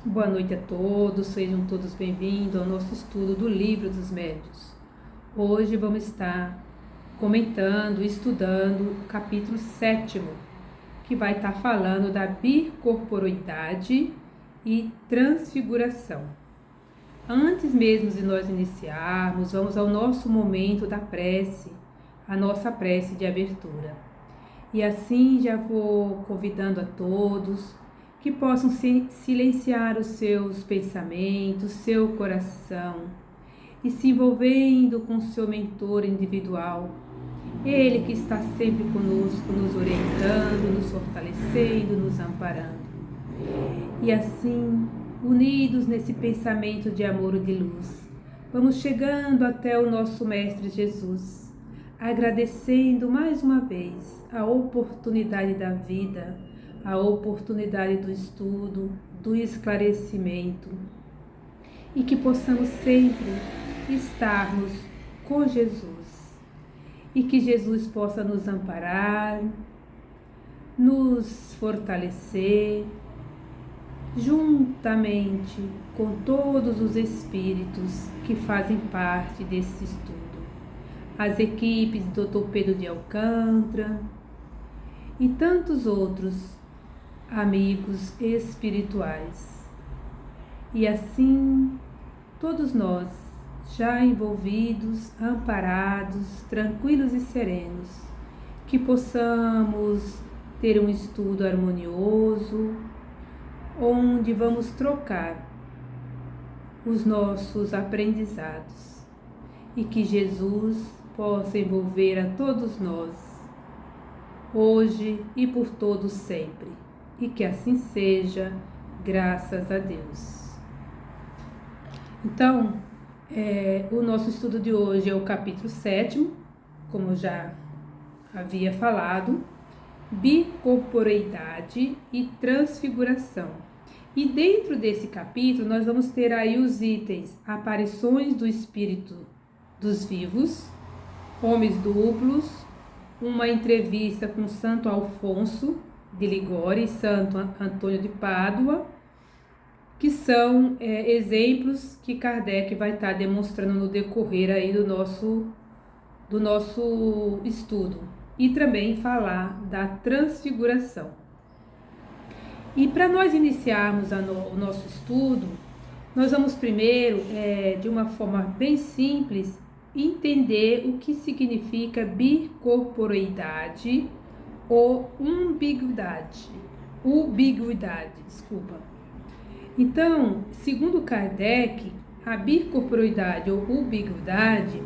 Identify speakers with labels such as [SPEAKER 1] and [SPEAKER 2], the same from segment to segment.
[SPEAKER 1] Boa noite a todos, sejam todos bem-vindos ao nosso estudo do Livro dos Médiuns. Hoje vamos estar comentando e estudando o capítulo 7º, que vai estar falando da bicorporoidade e transfiguração. Antes mesmo de nós iniciarmos, vamos ao nosso momento da prece, a nossa prece de abertura. E assim já vou convidando a todos que possam silenciar os seus pensamentos, seu coração e se envolvendo com o seu mentor individual. Ele que está sempre conosco, nos orientando, nos fortalecendo, nos amparando. E assim, unidos nesse pensamento de amor e de luz, vamos chegando até o nosso Mestre Jesus, agradecendo mais uma vez a oportunidade da vida, a oportunidade do estudo, do esclarecimento, e que possamos sempre estarmos com Jesus, e que Jesus possa nos amparar, nos fortalecer, juntamente com todos os espíritos que fazem parte desse estudo, as equipes do Dr. Pedro de Alcântara e tantos outros amigos espirituais. E assim, todos nós, já envolvidos, amparados, tranquilos e serenos, que possamos ter um estudo harmonioso, onde vamos trocar os nossos aprendizados e que Jesus possa envolver a todos nós, hoje e por todos sempre. E que assim seja, graças a Deus. Então, o nosso estudo de hoje é o capítulo 7º, como eu já havia falado, bicorporoidade e transfiguração. E dentro desse capítulo nós vamos ter aí os itens: aparições do espírito dos vivos, homens duplos, uma entrevista com Santo Alfonso de Ligório e Santo Antônio de Pádua, que são exemplos que Kardec vai estar demonstrando no decorrer aí do nosso estudo, e também falar da transfiguração. E para nós iniciarmos o nosso estudo, nós vamos primeiro, de uma forma bem simples, entender o que significa bicorporoidade ou ubiquidade. Então, segundo Kardec, a bicorporoidade ou ubiquidade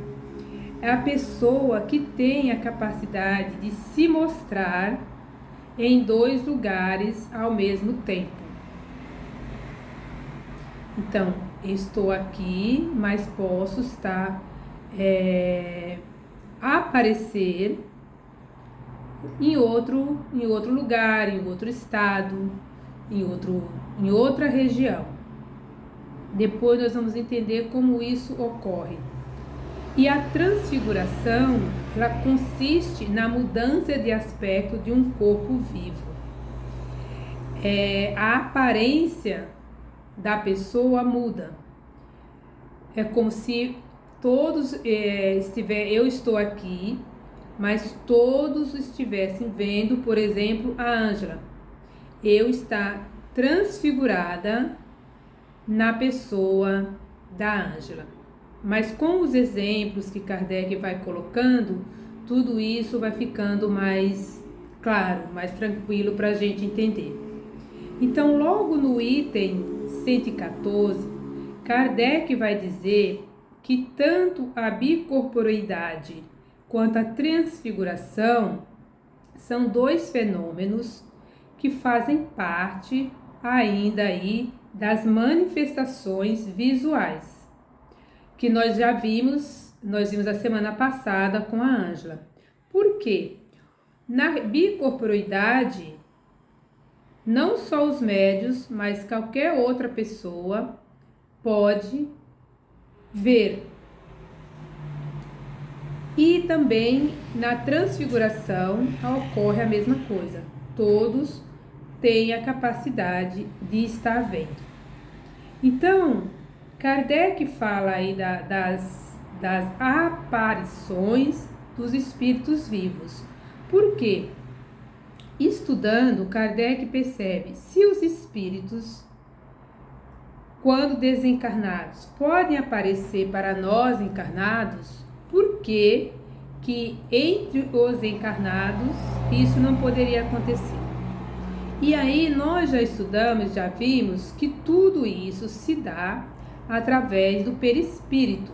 [SPEAKER 1] é a pessoa que tem a capacidade de se mostrar em dois lugares ao mesmo tempo. Então, eu estou aqui, mas posso estar aparecer em outro lugar, em outro estado, em outra região. Depois nós vamos entender como isso ocorre. E a transfiguração, ela consiste na mudança de aspecto de um corpo vivo. A aparência da pessoa muda. É como se todos eu estou aqui, mas todos estivessem vendo, por exemplo, a Ângela. Eu estar transfigurada na pessoa da Ângela. Mas com os exemplos que Kardec vai colocando, tudo isso vai ficando mais claro, mais tranquilo para a gente entender. Então, logo no item 114, Kardec vai dizer que tanto a bicorporoidade quanto a transfiguração são dois fenômenos que fazem parte ainda aí das manifestações visuais, que nós vimos a semana passada com a Ângela. Por quê? Na bicorporoidade, não só os médios, mas qualquer outra pessoa pode ver. E também na transfiguração ocorre a mesma coisa. Todos têm a capacidade de estar vendo. Então, Kardec fala aí das aparições dos espíritos vivos. Por quê? Estudando, Kardec percebe se os espíritos, quando desencarnados, podem aparecer para nós encarnados, por que entre os encarnados isso não poderia acontecer? E aí nós já estudamos, já vimos que tudo isso se dá através do perispírito.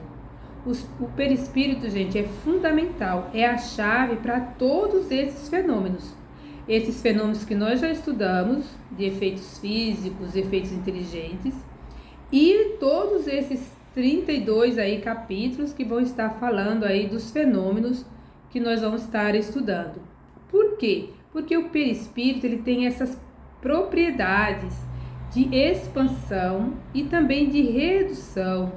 [SPEAKER 1] O perispírito, gente, é fundamental, é a chave para todos esses fenômenos. Esses fenômenos que nós já estudamos, de efeitos físicos, efeitos inteligentes, e todos esses 32 aí capítulos que vão estar falando aí dos fenômenos que nós vamos estar estudando. Por quê? Porque o perispírito ele tem essas propriedades de expansão e também de redução.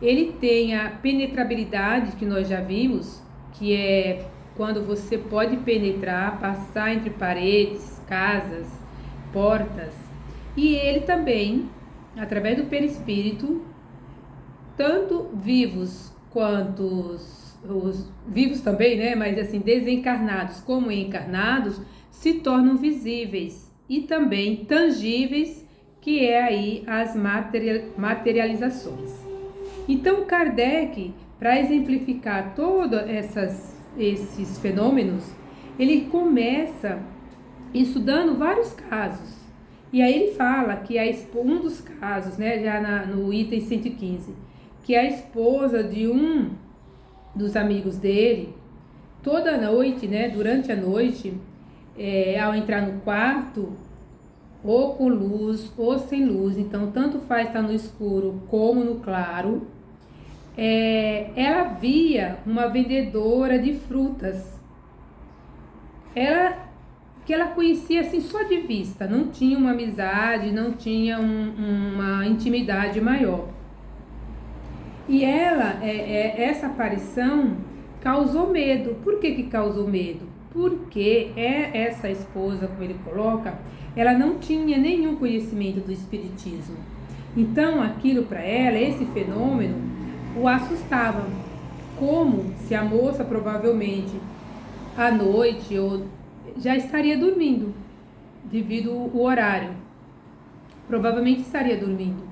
[SPEAKER 1] Ele tem a penetrabilidade que nós já vimos, que é quando você pode penetrar, passar entre paredes, casas, portas. E ele também, através do perispírito, tanto vivos quanto os vivos também, né? Mas assim, desencarnados como encarnados, se tornam visíveis e também tangíveis, que é aí as materializações. Então, Kardec, para exemplificar todos esses fenômenos, ele começa estudando vários casos. E aí ele fala que um dos casos, né, já no item 115, que a esposa de um dos amigos dele, toda noite, né, durante a noite, ao entrar no quarto, ou com luz ou sem luz, então tanto faz estar no escuro como no claro, ela via uma vendedora de frutas, que ela conhecia assim só de vista, não tinha uma amizade, não tinha uma intimidade maior. E essa aparição causou medo. Por que causou medo? Porque essa esposa, como ele coloca, ela não tinha nenhum conhecimento do espiritismo. Então, aquilo para ela, esse fenômeno, o assustava. Como se a moça provavelmente à noite já estaria dormindo, devido ao horário. Provavelmente estaria dormindo.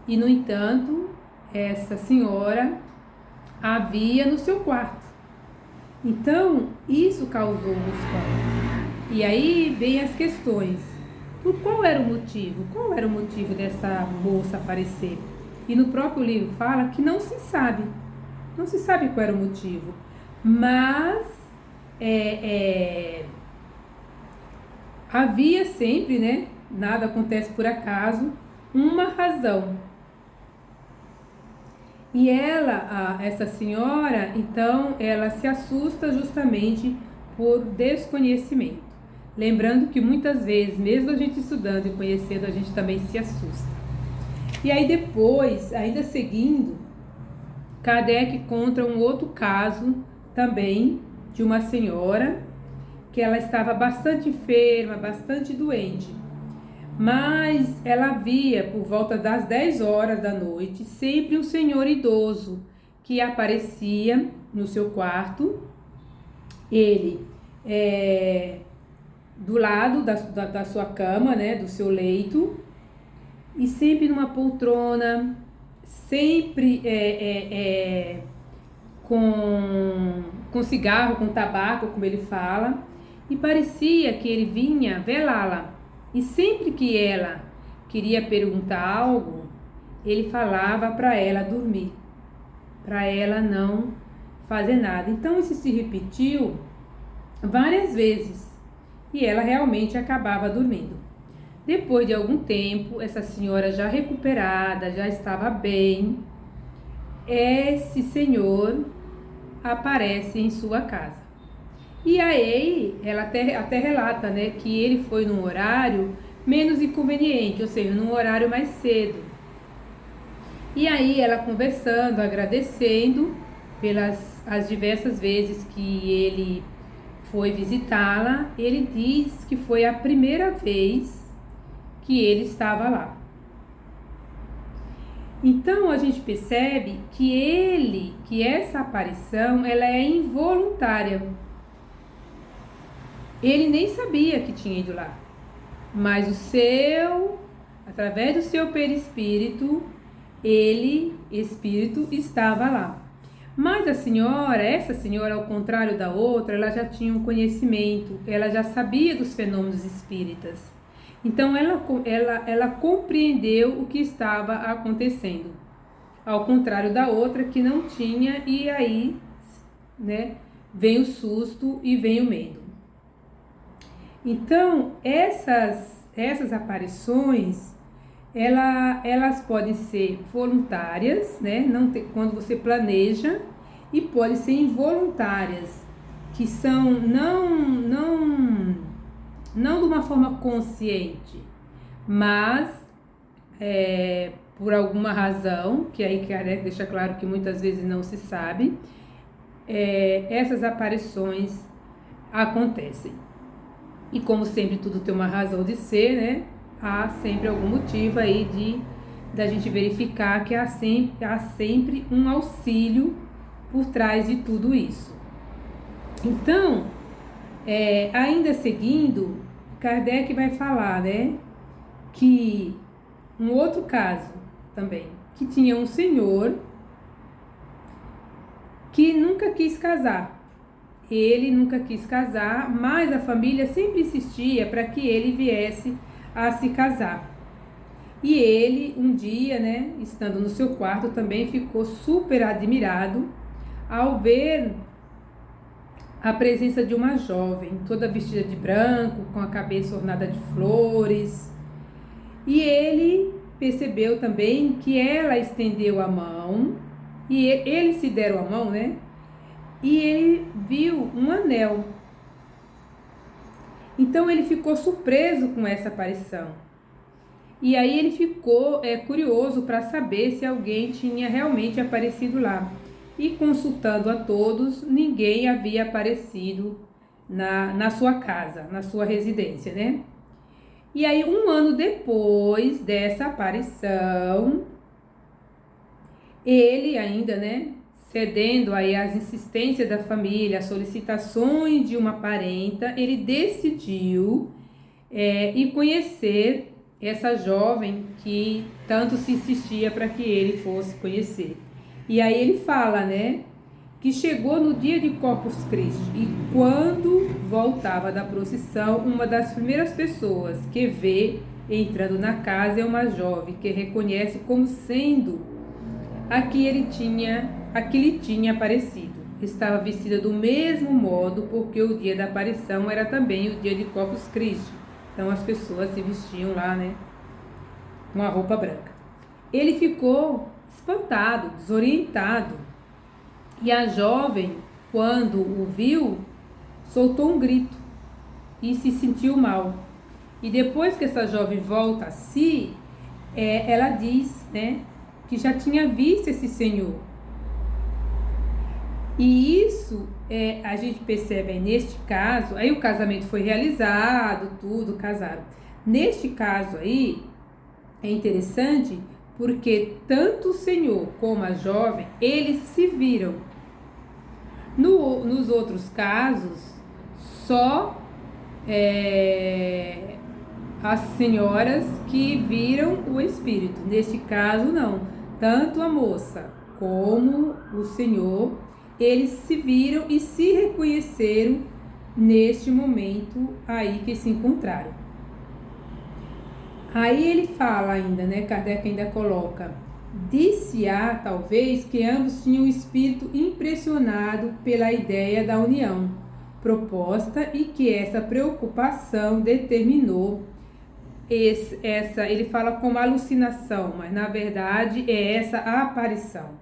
[SPEAKER 1] E, no entanto, essa senhora havia no seu quarto. Então, isso causou um espanto. E aí vem as questões. Qual era o motivo? Qual era o motivo dessa moça aparecer? E no próprio livro fala que não se sabe. Não se sabe qual era o motivo. Mas havia sempre, né? Nada acontece por acaso, uma razão. E essa senhora, então, ela se assusta justamente por desconhecimento. Lembrando que muitas vezes, mesmo a gente estudando e conhecendo, a gente também se assusta. E aí depois, ainda seguindo, Kardec conta um outro caso também de uma senhora que ela estava bastante enferma, bastante doente. Mas ela via, por volta das 10 horas da noite, sempre um senhor idoso que aparecia no seu quarto, ele do lado da sua cama, né, do seu leito, e sempre numa poltrona, sempre com cigarro, com tabaco, como ele fala, e parecia que ele vinha velá-la. E sempre que ela queria perguntar algo, ele falava para ela dormir, para ela não fazer nada. Então isso se repetiu várias vezes e ela realmente acabava dormindo. Depois de algum tempo, essa senhora já recuperada, já estava bem, esse senhor aparece em sua casa. E aí, ela até relata, né, que ele foi num horário menos inconveniente, ou seja, num horário mais cedo. E aí, ela conversando, agradecendo as diversas vezes que ele foi visitá-la, ele diz que foi a primeira vez que ele estava lá. Então a gente percebe que essa aparição, ela é involuntária. Ele nem sabia que tinha ido lá, mas através do seu perispírito, espírito, estava lá. Mas essa senhora, ao contrário da outra, ela já tinha um conhecimento, ela já sabia dos fenômenos espíritas. Então ela compreendeu o que estava acontecendo, ao contrário da outra que não tinha, e aí, né, vem o susto e vem o medo. Então essas aparições, elas podem ser voluntárias, né, quando você planeja, e podem ser involuntárias, que são não de uma forma consciente, mas por alguma razão, que aí Kardec deixa claro que muitas vezes não se sabe, essas aparições acontecem. E como sempre tudo tem uma razão de ser, né? Há sempre algum motivo aí da gente verificar que há sempre um auxílio por trás de tudo isso. Então, ainda seguindo, Kardec vai falar, né, que um outro caso também, que tinha um senhor que nunca quis casar. Ele nunca quis casar, mas a família sempre insistia para que ele viesse a se casar. E ele, um dia, né, estando no seu quarto, também ficou super admirado ao ver a presença de uma jovem, toda vestida de branco, com a cabeça ornada de flores. E ele percebeu também que ela estendeu a mão, e eles se deram a mão, né? E ele viu um anel. Então ele ficou surpreso com essa aparição. E aí ele ficou curioso para saber se alguém tinha realmente aparecido lá. E consultando a todos, ninguém havia aparecido na sua casa, na sua residência, né? E aí, um ano depois dessa aparição, ele ainda, né, cedendo aí às insistências da família, às solicitações de uma parenta, ele decidiu ir conhecer essa jovem que tanto se insistia para que ele fosse conhecer. E aí ele fala, né, que chegou no dia de Corpus Christi, e quando voltava da procissão, uma das primeiras pessoas que vê entrando na casa é uma jovem que reconhece como sendo a que lhe tinha aparecido. Estava vestida do mesmo modo, porque o dia da aparição era também o dia de Corpus Christi. Então as pessoas se vestiam lá, né, com a roupa branca. Ele ficou espantado, desorientado. E a jovem, quando o viu, soltou um grito e se sentiu mal. E depois que essa jovem volta a si, ela diz, né, que já tinha visto esse senhor. E isso a gente percebe aí neste caso, aí o casamento foi realizado, tudo, casaram. Neste caso aí, é interessante porque tanto o senhor como a jovem, eles se viram. Nos outros casos, só as senhoras que viram o espírito. Neste caso, não. Tanto a moça como o senhor, eles se viram e se reconheceram neste momento aí que se encontraram. Aí ele fala ainda, né, Kardec ainda coloca: disse-á, talvez, que ambos tinham o espírito impressionado pela ideia da união proposta e que essa preocupação determinou ele fala como alucinação, mas na verdade é essa a aparição.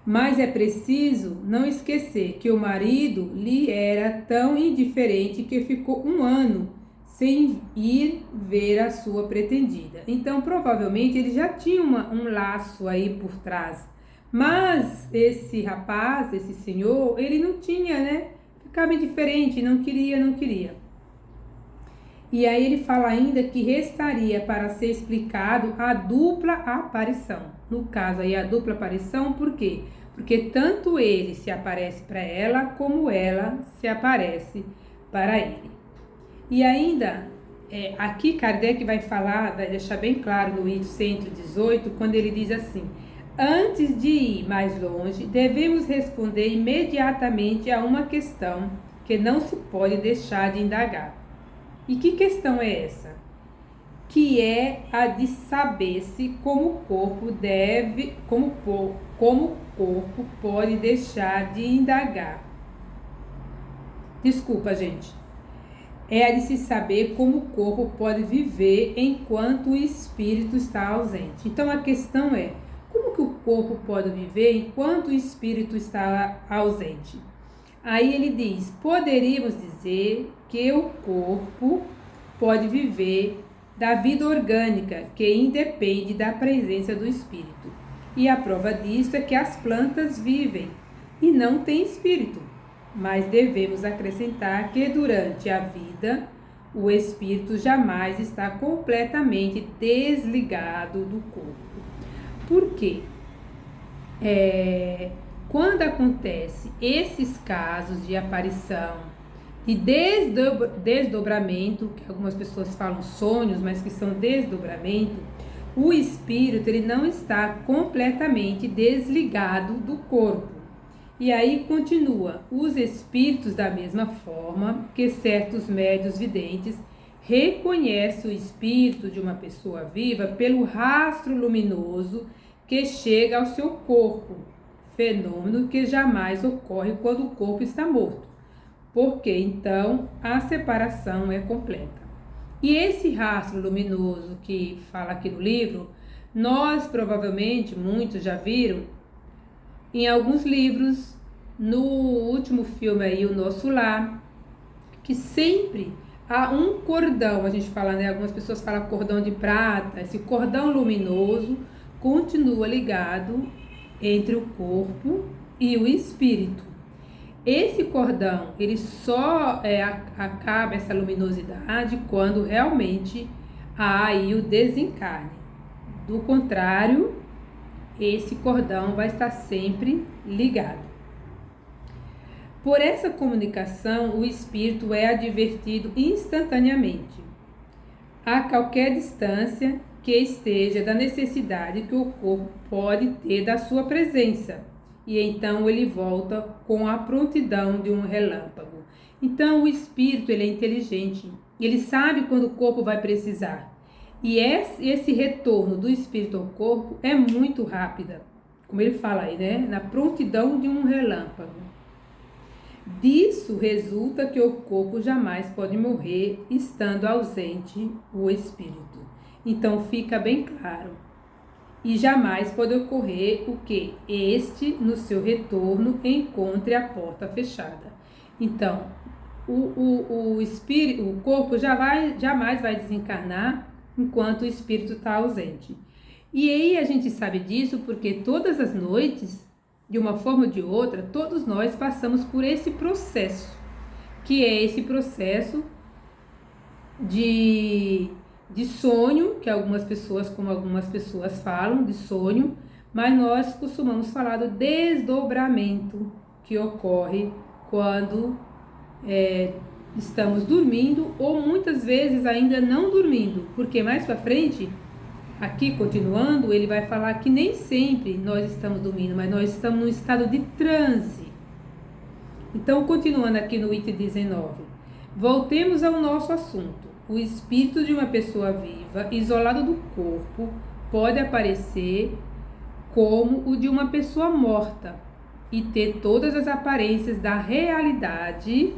[SPEAKER 1] Mas é preciso não esquecer que o marido lhe era tão indiferente que ficou 1 ano sem ir ver a sua pretendida. Então, provavelmente, ele já tinha um laço aí por trás. Mas esse rapaz, esse senhor, ele não tinha, né? Ficava indiferente, não queria. E aí ele fala ainda que restaria para ser explicado a dupla aparição. No caso aí a dupla aparição, por quê? Porque tanto ele se aparece para ela, como ela se aparece para ele. E ainda, aqui Kardec vai falar, vai deixar bem claro no item 118, quando ele diz assim: antes de ir mais longe, devemos responder imediatamente a uma questão que não se pode deixar de indagar. E que questão é essa? Que é a de saber-se como o corpo pode deixar de indagar. Desculpa, gente. É a de se saber como o corpo pode viver enquanto o espírito está ausente. Então a questão é: como que o corpo pode viver enquanto o espírito está ausente? Aí ele diz: poderíamos dizer que o corpo pode viver da vida orgânica, que independe da presença do espírito. E a prova disso é que as plantas vivem e não têm espírito. Mas devemos acrescentar que durante a vida, o espírito jamais está completamente desligado do corpo. Por quê? Quando acontece esses casos de aparição, de desdobramento, que algumas pessoas falam sonhos, mas que são desdobramento, o espírito ele não está completamente desligado do corpo. E aí continua: os espíritos, da mesma forma que certos médiuns videntes reconhecem o espírito de uma pessoa viva pelo rastro luminoso que chega ao seu corpo, fenômeno que jamais ocorre quando o corpo está morto, porque então a separação é completa. E esse rastro luminoso que fala aqui no livro, nós provavelmente, muitos já viram em alguns livros, no último filme aí, O Nosso Lar, que sempre há um cordão, a gente fala, né? Algumas pessoas falam cordão de prata, esse cordão luminoso continua ligado entre o corpo e o espírito. Esse cordão, ele só acaba essa luminosidade quando realmente há aí o desencarne. Do contrário, esse cordão vai estar sempre ligado. Por essa comunicação, o espírito é advertido instantaneamente, a qualquer distância que esteja, da necessidade que o corpo pode ter da sua presença, e então ele volta com a prontidão de um relâmpago. Então o espírito ele é inteligente, ele sabe quando o corpo vai precisar, e esse retorno do espírito ao corpo é muito rápida, como ele fala aí, né? Na prontidão de um relâmpago. Disso resulta que o corpo jamais pode morrer estando ausente o espírito. Então fica bem claro. E jamais pode ocorrer o que? Este, no seu retorno, encontre a porta fechada. Então, o espírito, o corpo jamais vai desencarnar enquanto o espírito está ausente. E aí a gente sabe disso porque todas as noites, de uma forma ou de outra, todos nós passamos por esse processo, que é esse processo de sonho, que algumas pessoas falam de sonho, mas nós costumamos falar do desdobramento que ocorre quando estamos dormindo ou muitas vezes ainda não dormindo, porque mais para frente, aqui continuando, ele vai falar que nem sempre nós estamos dormindo, mas nós estamos num estado de transe. Então, continuando aqui no item 19, voltemos ao nosso assunto. O espírito de uma pessoa viva, isolado do corpo, pode aparecer como o de uma pessoa morta e ter todas as aparências da realidade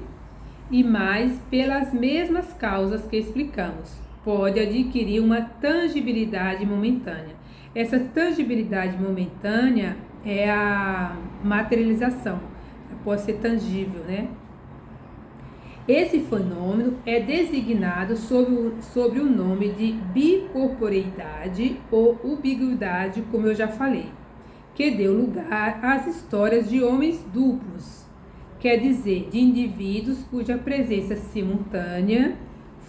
[SPEAKER 1] e mais pelas mesmas causas que explicamos. Pode adquirir uma tangibilidade momentânea. Essa tangibilidade momentânea é a materialização, pode ser tangível, né? Esse fenômeno é designado sob o nome de bicorporeidade ou ubiquidade, como eu já falei, que deu lugar às histórias de homens duplos, quer dizer, de indivíduos cuja presença simultânea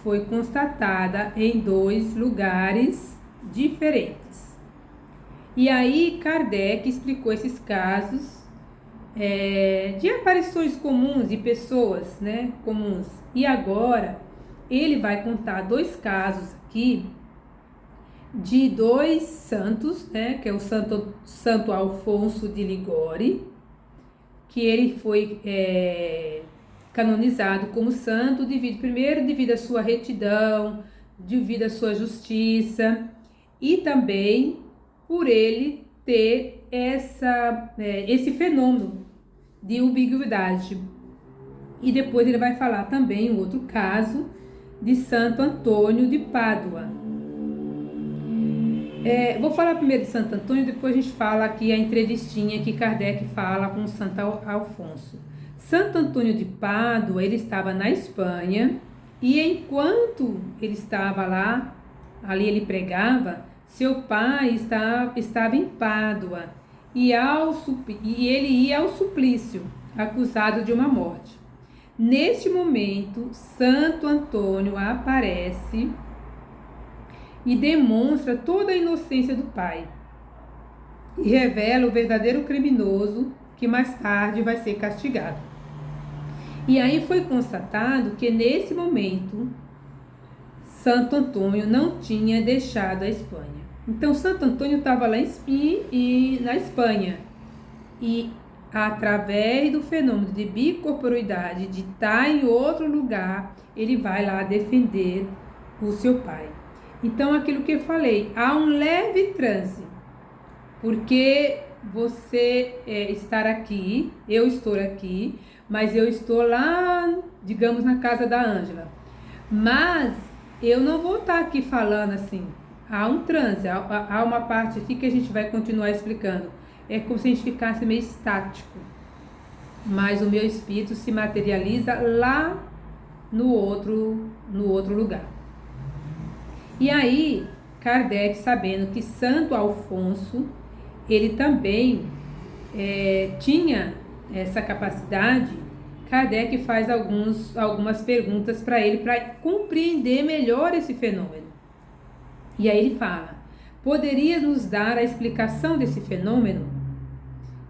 [SPEAKER 1] foi constatada em 2 lugares diferentes. E aí Kardec explicou esses casos de aparições comuns de pessoas, né, comuns. E agora ele vai contar 2 casos aqui de 2 santos, né, que é o Santo Alfonso de Ligório, que ele foi canonizado como santo devido à sua retidão, devido à sua justiça e também por ele ter esse fenômeno de ubiquidade. E depois ele vai falar também um outro caso de Santo Antônio de Pádua. Vou falar primeiro de Santo Antônio, depois a gente fala aqui a entrevistinha que Kardec fala com Santo Alfonso. Santo Antônio de Pádua, ele estava na Espanha e enquanto ele estava lá, ali ele pregava, seu pai estava em Pádua e ele ia ao suplício, acusado de uma morte. Neste momento, Santo Antônio aparece e demonstra toda a inocência do pai e revela o verdadeiro criminoso que mais tarde vai ser castigado. E aí foi constatado que nesse momento Santo Antônio não tinha deixado a Espanha. Então Santo Antônio estava lá na Espanha e através do fenômeno de bicorporeidade, de estar em outro lugar, ele vai lá defender o seu pai. Então, aquilo que eu falei, há um leve transe, porque você estar aqui, eu estou aqui, mas eu estou lá, digamos, na casa da Ângela. Mas eu não vou estar aqui falando assim, há um transe, há uma parte aqui que a gente vai continuar explicando. É como se a gente ficasse meio estático, mas o meu espírito se materializa lá no outro lugar. E aí, Kardec, sabendo que Santo Alfonso, ele também tinha essa capacidade, Kardec faz algumas perguntas para ele, para compreender melhor esse fenômeno. E aí ele fala: poderias nos dar a explicação desse fenômeno?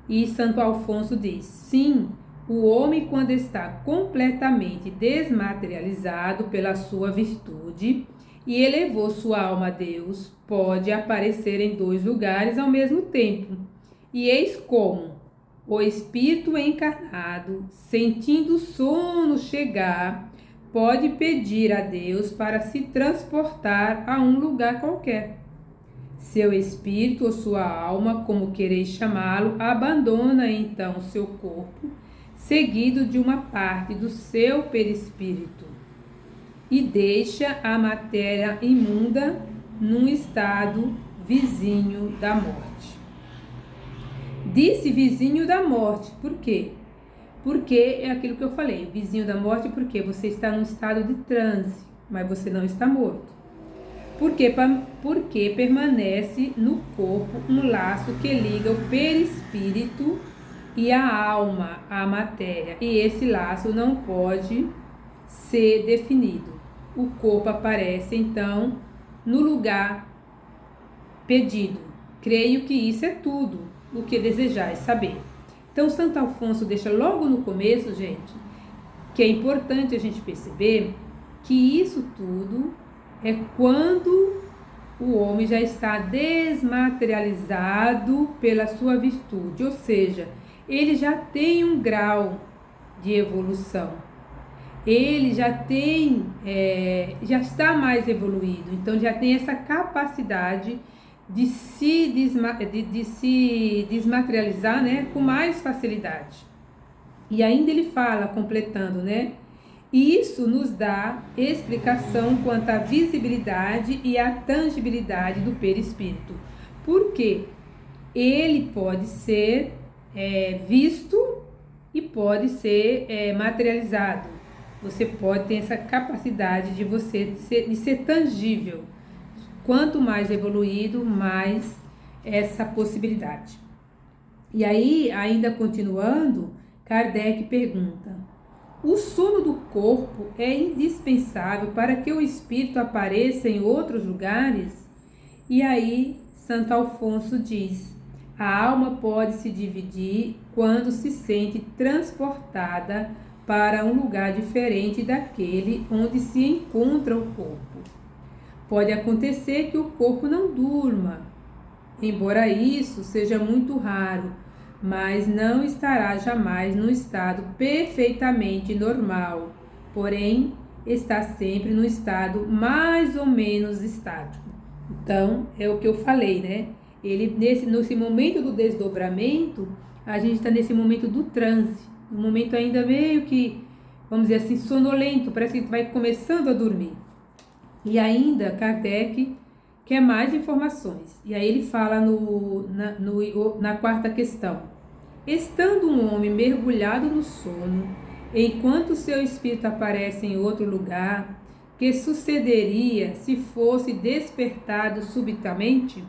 [SPEAKER 1] E Santo Alfonso diz: sim, o homem, quando está completamente desmaterializado pela sua virtude e elevou sua alma a Deus, pode aparecer em 2 lugares ao mesmo tempo. E eis como o espírito encarnado, sentindo o sono chegar, pode pedir a Deus para se transportar a um lugar qualquer. Seu espírito ou sua alma, como quereis chamá-lo, abandona então seu corpo, seguido de uma parte do seu perispírito, e deixa a matéria imunda num estado vizinho da morte. Disse vizinho da morte, por quê? Porque é aquilo que eu falei, vizinho da morte, porque você está num estado de transe, mas você não está morto. Porque permanece no corpo um laço que liga o perispírito e a alma à matéria, e esse laço não pode ser definido. O corpo aparece então no lugar pedido. Creio que isso é tudo o que desejais saber. Então Santo Alfonso deixa logo no começo, gente, que é importante a gente perceber que isso tudo é quando o homem já está desmaterializado pela sua virtude, ou seja, ele já tem um grau de evolução, ele já está mais evoluído, então já tem essa capacidade de se desmaterializar, né, com mais facilidade. E ainda ele fala, completando, né, e isso nos dá explicação quanto à visibilidade e à tangibilidade do perispírito, porque ele pode ser visto e pode ser materializado. Você pode ter essa capacidade de ser tangível. Quanto mais evoluído, mais essa possibilidade. E aí, ainda continuando, Kardec pergunta: O sono do corpo é indispensável para que o espírito apareça em outros lugares? E aí, Santo Alfonso diz: a alma pode se dividir quando se sente transportada para um lugar diferente daquele onde se encontra o corpo. Pode acontecer que o corpo não durma, embora isso seja muito raro, mas não estará jamais num estado perfeitamente normal, porém está sempre no estado mais ou menos estático. Então, é o que eu falei, né? Nesse momento do desdobramento, a gente está nesse momento do transe, um momento ainda meio que, vamos dizer assim, sonolento, parece que vai começando a dormir. E ainda Kardec quer mais informações. E aí ele fala na quarta questão. Estando um homem mergulhado no sono, enquanto seu espírito aparece em outro lugar, que sucederia se fosse despertado subitamente?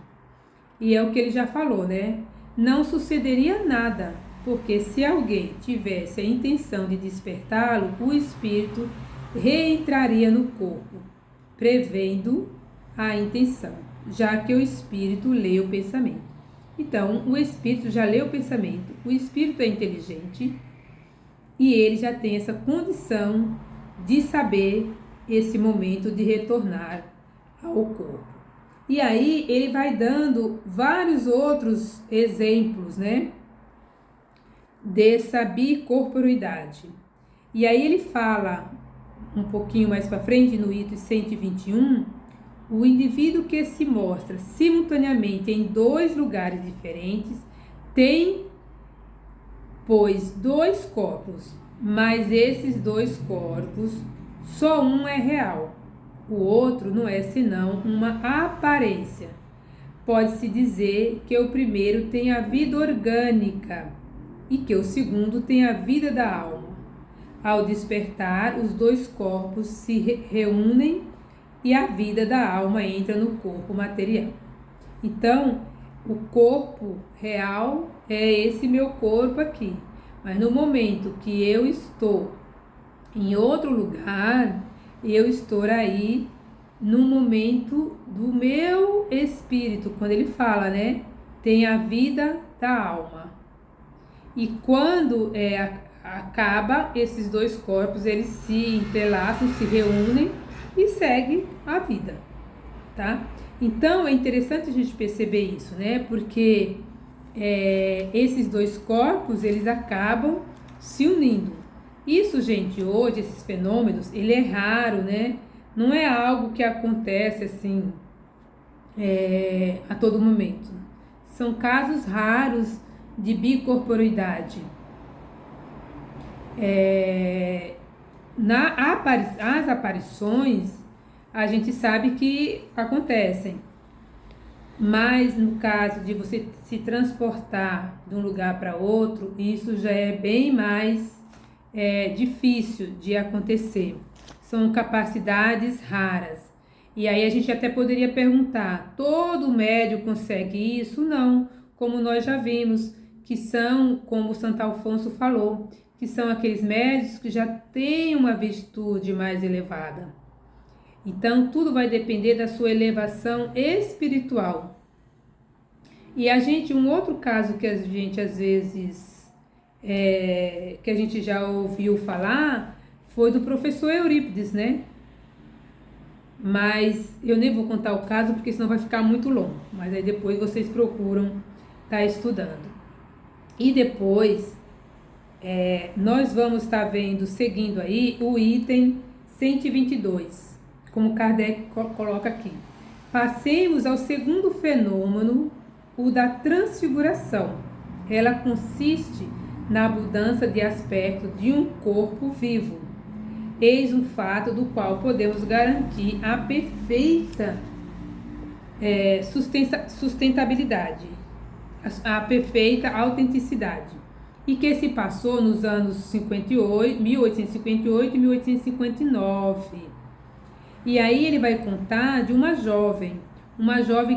[SPEAKER 1] E é o que ele já falou, né? Não sucederia nada, porque se alguém tivesse a intenção de despertá-lo, o espírito reentraria no corpo, prevendo a intenção, já que o espírito lê o pensamento. Então, o espírito já lê o pensamento, o espírito é inteligente e ele já tem essa condição de saber esse momento de retornar ao corpo. E aí ele vai dando vários outros exemplos, né, dessa bicorporeidade. E aí ele fala um pouquinho mais para frente, no item 121, o indivíduo que se mostra simultaneamente em dois lugares diferentes tem, pois, dois corpos, mas esses dois corpos, só um é real, o outro não é senão uma aparência. Pode-se dizer que o primeiro tem a vida orgânica e que o segundo tem a vida da alma. Ao despertar, os dois corpos se reúnem e a vida da alma entra no corpo material. Então, o corpo real é esse meu corpo aqui. Mas no momento que eu estou em outro lugar, eu estou aí no momento do meu espírito, quando ele fala, né? Tem a vida da alma. E quando acaba, esses dois corpos, eles se entrelaçam, se reúnem e segue a vida, tá? Então, é interessante a gente perceber isso, né? Porque esses dois corpos, eles acabam se unindo. Isso, gente, hoje, esses fenômenos, ele é raro, né? Não é algo que acontece, assim, a todo momento. São casos raros de bicorporeidade. As aparições, a gente sabe que acontecem, mas no caso de você se transportar de um lugar para outro, isso já é bem mais difícil de acontecer. São capacidades raras. E aí a gente até poderia perguntar, todo médium consegue isso? Não, como nós já vimos, que são, como Santo Alfonso falou, que são aqueles médios que já têm uma virtude mais elevada. Então, tudo vai depender da sua elevação espiritual. E um outro caso que a gente às vezes, que a gente já ouviu falar, foi do professor Eurípides, né? Mas eu nem vou contar o caso, porque senão vai ficar muito longo. Mas aí depois vocês procuram estar estudando. E depois, nós vamos estar vendo, seguindo aí, o item 122, como Kardec coloca aqui. Passemos ao segundo fenômeno, o da transfiguração. Ela consiste na mudança de aspecto de um corpo vivo. Eis um fato do qual podemos garantir a perfeita sustentabilidade, a perfeita autenticidade, e que se passou nos anos 1858 e 1859. E aí ele vai contar de uma jovem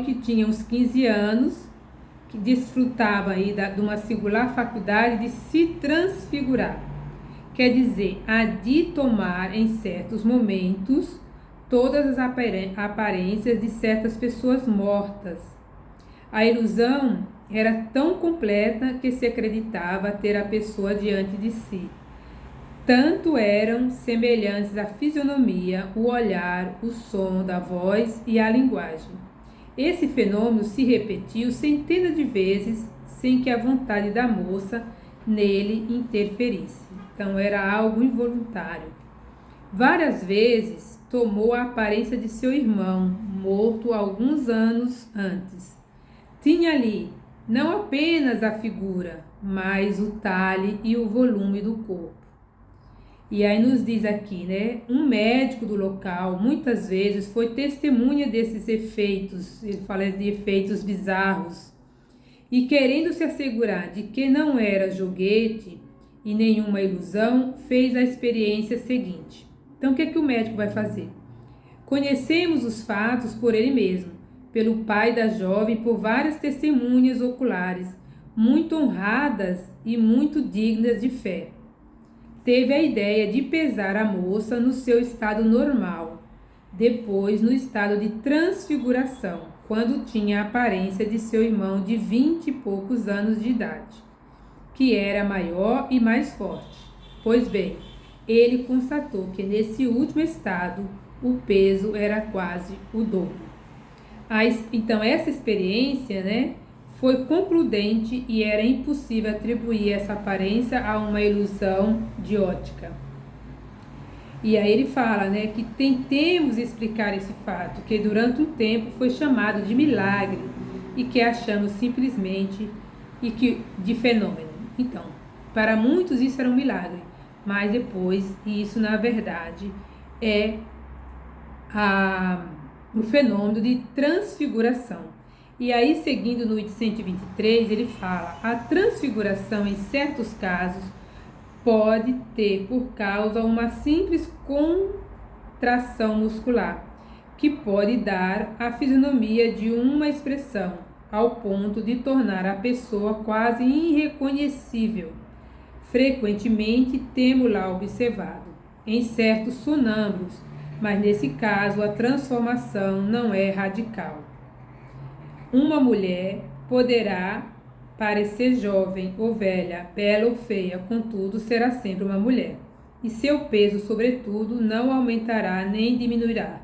[SPEAKER 1] que tinha uns 15 anos, que desfrutava aí de uma singular faculdade de se transfigurar, quer dizer, a de tomar em certos momentos todas as aparências de certas pessoas mortas. A ilusão era tão completa que se acreditava ter a pessoa diante de si. Tanto eram semelhantes a fisionomia, o olhar, o som da voz e a linguagem. Esse fenômeno se repetiu centenas de vezes sem que a vontade da moça nele interferisse. Então era algo involuntário. Várias vezes tomou a aparência de seu irmão, morto alguns anos antes. Tinha ali não apenas a figura, mas o talhe e o volume do corpo. E aí nos diz aqui, né? Um médico do local, muitas vezes, foi testemunha desses efeitos, ele fala de efeitos bizarros, e querendo se assegurar de que não era joguete e nenhuma ilusão, fez a experiência seguinte. Então, o que o médico vai fazer? Conhecemos os fatos por ele mesmo, pelo pai da jovem, por várias testemunhas oculares, muito honradas e muito dignas de fé. Teve a ideia de pesar a moça no seu estado normal, depois no estado de transfiguração, quando tinha a aparência de seu irmão de 20 e poucos anos de idade, que era maior e mais forte. Pois bem, ele constatou que nesse último estado o peso era quase o dobro. Então essa experiência, né, foi concludente e era impossível atribuir essa aparência a uma ilusão de ótica. E aí ele fala, né, que tentemos explicar esse fato, que durante um tempo foi chamado de milagre e que achamos simplesmente de fenômeno. Então, para muitos isso era um milagre, mas depois isso na verdade é o fenômeno de transfiguração. E aí, seguindo no item 123, ele fala: a transfiguração, em certos casos, pode ter por causa uma simples contração muscular, que pode dar a fisionomia de uma expressão, ao ponto de tornar a pessoa quase irreconhecível. Frequentemente temo-la observado em certos sonâmbulos, mas nesse caso a transformação não é radical. Uma mulher poderá parecer jovem ou velha, bela ou feia, contudo será sempre uma mulher. E seu peso, sobretudo, não aumentará nem diminuirá.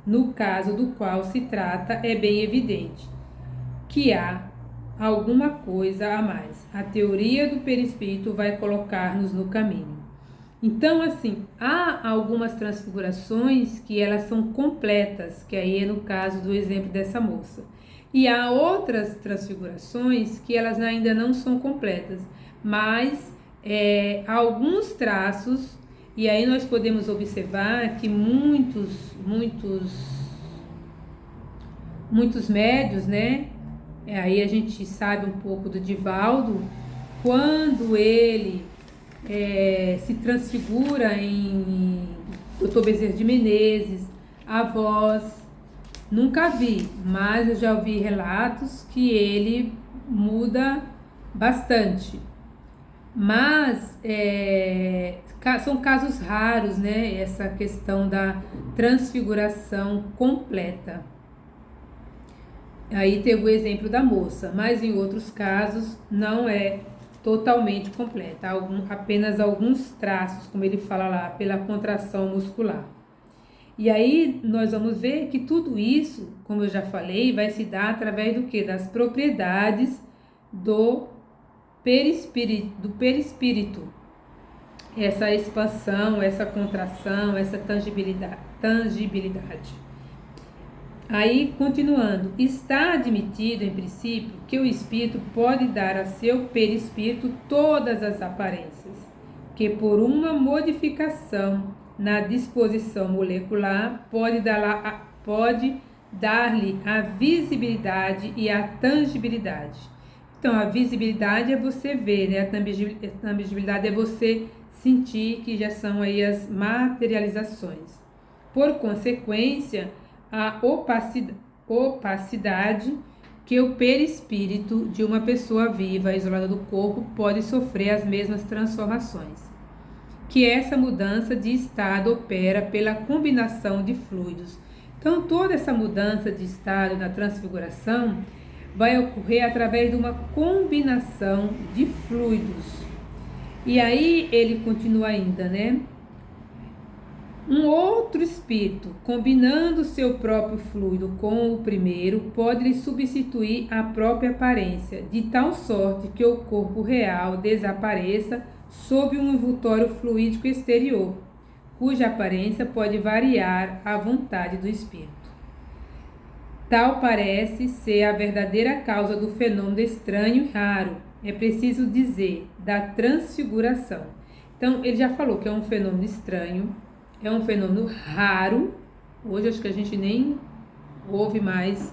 [SPEAKER 1] No caso do qual se trata, é bem evidente que há alguma coisa a mais. A teoria do perispírito vai colocar-nos no caminho. Então, assim, há algumas transfigurações que elas são completas, que aí é no caso do exemplo dessa moça. E há outras transfigurações que elas ainda não são completas, mas alguns traços, e aí nós podemos observar que muitos médiuns, né? Aí a gente sabe um pouco do Divaldo, quando ele se transfigura em Dr. Bezerra de Menezes, a voz. Nunca vi, mas eu já ouvi relatos que ele muda bastante. Mas são casos raros, né? Essa questão da transfiguração completa. Aí teve o exemplo da moça, mas em outros casos não é totalmente completa. Apenas alguns traços, como ele fala lá, pela contração muscular. E aí nós vamos ver que tudo isso, como eu já falei, vai se dar através do quê? Das propriedades do perispírito. Essa expansão, essa contração, essa tangibilidade. Aí, continuando, está admitido, em princípio, que o espírito pode dar a seu perispírito todas as aparências, que por uma modificação na disposição molecular pode dar-lhe a visibilidade e a tangibilidade. Então, a visibilidade é você ver, né? A tangibilidade é você sentir, que já são aí as materializações. Por consequência, a opacidade que o perispírito de uma pessoa viva, isolada do corpo, pode sofrer as mesmas transformações. que essa mudança de estado opera pela combinação de fluidos. Então, toda essa mudança de estado na transfiguração vai ocorrer através de uma combinação de fluidos. E aí ele continua ainda, né? Um outro espírito, combinando seu próprio fluido com o primeiro, pode lhe substituir a própria aparência, de tal sorte que o corpo real desapareça sob um envoltório fluídico exterior, cuja aparência pode variar à vontade do espírito. Tal parece ser a verdadeira causa do fenômeno estranho e raro, é preciso dizer, da transfiguração. Então, ele já falou que é um fenômeno estranho, é um fenômeno raro. Hoje acho que a gente nem ouve mais,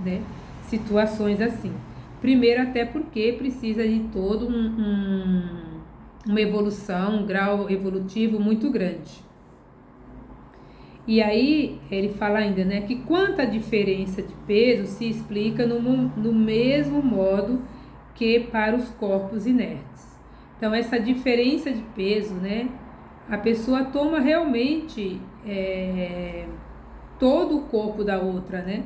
[SPEAKER 1] né, situações assim. Primeiro, até porque precisa de todo uma evolução, um grau evolutivo muito grande. E aí ele fala ainda, né, que quanta diferença de peso se explica no mesmo modo que para os corpos inertes. Então, essa diferença de peso, né, a pessoa toma realmente todo o corpo da outra, né?